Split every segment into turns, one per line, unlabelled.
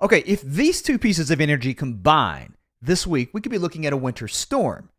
Okay, if these two pieces of energy combine this week, we could be looking at a winter storm.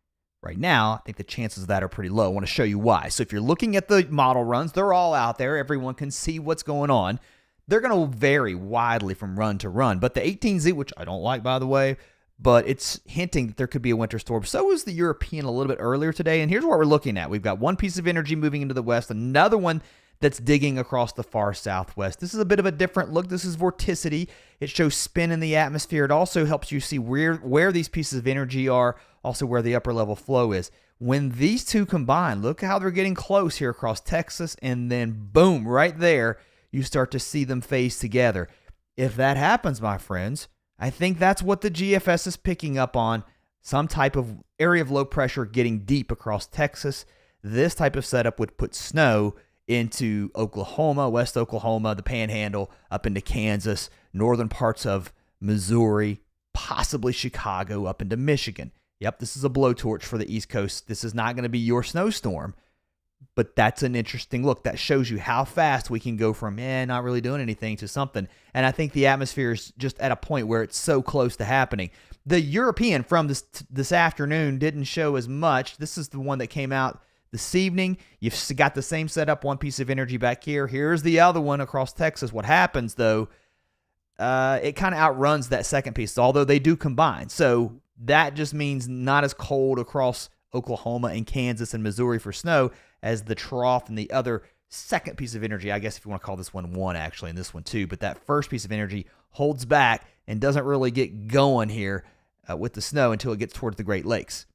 Right now, I think the chances of that are pretty low. I want to show you why. So if you're looking at the model runs, they're all out there. Everyone can see what's going on. They're going to vary widely from run to run. But the 18Z, which I don't like, by the way, but it's hinting that there could be a winter storm. So is the European a little bit earlier today. And here's what we're looking at. We've got one piece of energy moving into the west, another one that's digging across the far southwest. This is a bit of a different look. This is vorticity. It shows spin in the atmosphere. It also helps you see where these pieces of energy are, also where the upper level flow is. When these two combine, look how they're getting close here across Texas, and then boom, right there, you start to see them phase together. If that happens, my friends, I think that's what the GFS is picking up on, some type of area of low pressure getting deep across Texas. This type of setup would put snow into Oklahoma, West Oklahoma, the Panhandle, up into Kansas, northern parts of Missouri, possibly Chicago, up into Michigan. Yep, this is a blowtorch for the East Coast. This is not going to be your snowstorm, but that's an interesting look. That shows you how fast we can go from, not really doing anything to something. And I think the atmosphere is just at a point where it's so close to happening. The European from this afternoon didn't show as much. This is the one that came out this evening. You've got the same setup, one piece of energy back here. Here's the other one across Texas. What happens, though, it kind of outruns that second piece, although they do combine. So that just means not as cold across Oklahoma and Kansas and Missouri for snow as the trough and the other second piece of energy. I guess if you want to call this one actually, and this one two. But that first piece of energy holds back and doesn't really get going here with the snow until it gets towards the Great Lakes.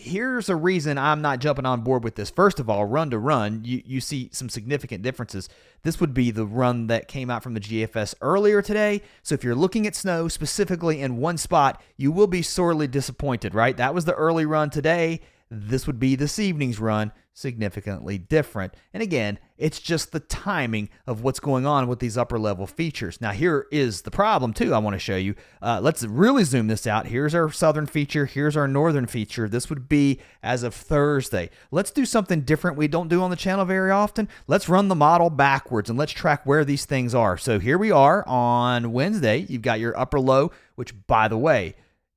Here's a reason I'm not jumping on board with this. First of all, run to run, you see some significant differences. This would be the run that came out from the GFS earlier today. So if you're looking at snow specifically in one spot, you will be sorely disappointed, right? That was the early run today. This would be this evening's run, significantly different. And again, it's just the timing of what's going on with these upper level features. Now, here is the problem too I want to show you. Let's really zoom this out. Here's our southern feature. Here's our northern feature. This would be as of Thursday. Let's do something different we don't do on the channel very often. Let's run the model backwards and let's track where these things are. So here we are on Wednesday. You've got your upper low, which, by the way,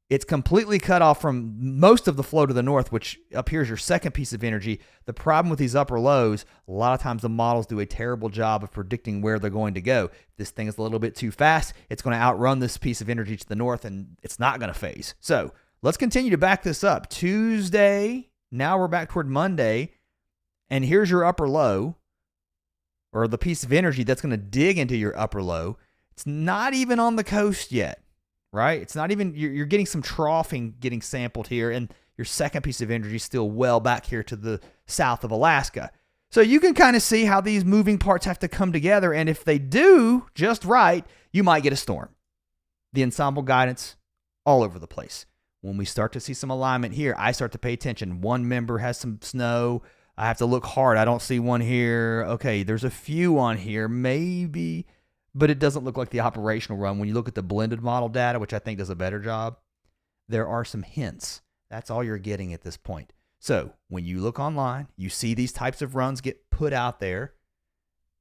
it's completely cut off from most of the flow to the north, which up here is your second piece of energy. The problem with these upper lows, a lot of times the models do a terrible job of predicting where they're going to go. If this thing is a little bit too fast, it's going to outrun this piece of energy to the north, and it's not going to phase. So let's continue to back this up. Tuesday, now we're back toward Monday, and here's your upper low, or the piece of energy that's going to dig into your upper low. It's not even on the coast yet. Right? It's not even, you're getting some troughing getting sampled here, and your second piece of energy is still well back here to the south of Alaska. So you can kind of see how these moving parts have to come together, and if they do just right, you might get a storm. The ensemble guidance all over the place. When we start to see some alignment here, I start to pay attention. One member has some snow. I have to look hard. I don't see one here. Okay, there's a few on here, maybe, but it doesn't look like the operational run. When you look at the blended model data, which I think does a better job, there are some hints. That's all you're getting at this point. So when you look online, you see these types of runs get put out there,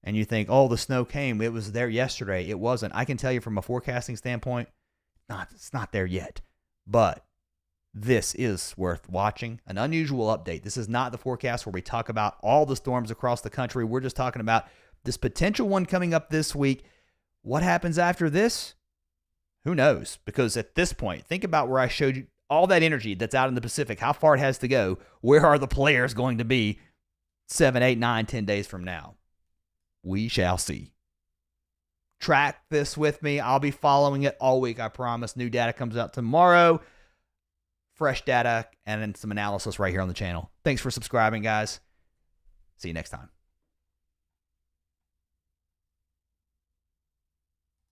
and you think, oh, the snow came. It was there yesterday. It wasn't. I can tell you from a forecasting standpoint, it's not there yet. But this is worth watching. An unusual update. This is not the forecast where we talk about all the storms across the country. We're just talking about this potential one coming up this week. What happens after this? Who knows? Because at this point, think about where I showed you all that energy that's out in the Pacific, how far it has to go. Where are the players going to be 7, 8, 9, 10 days from now? We shall see. Track this with me. I'll be following it all week, I promise. New data comes out tomorrow. Fresh data and then some analysis right here on the channel. Thanks for subscribing, guys. See you next time.